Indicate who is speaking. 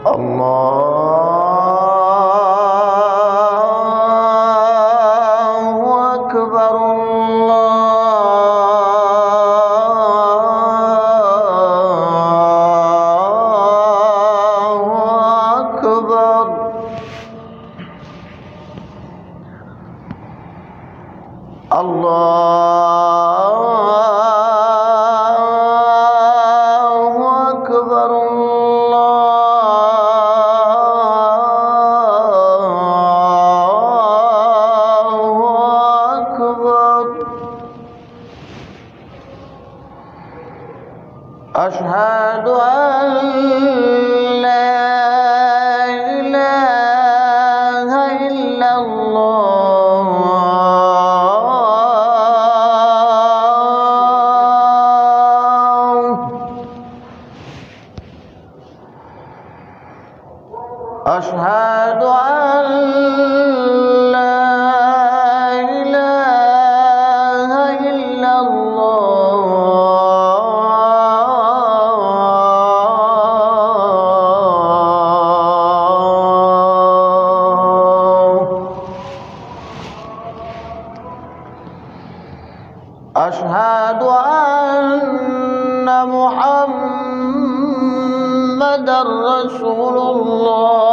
Speaker 1: الله أكبر الله أكبر الله أكبر الله أكبر أشهد أن لا إله إلا الله أشهد أن لا إله إلا الله أشهد أن محمدًا رسول الله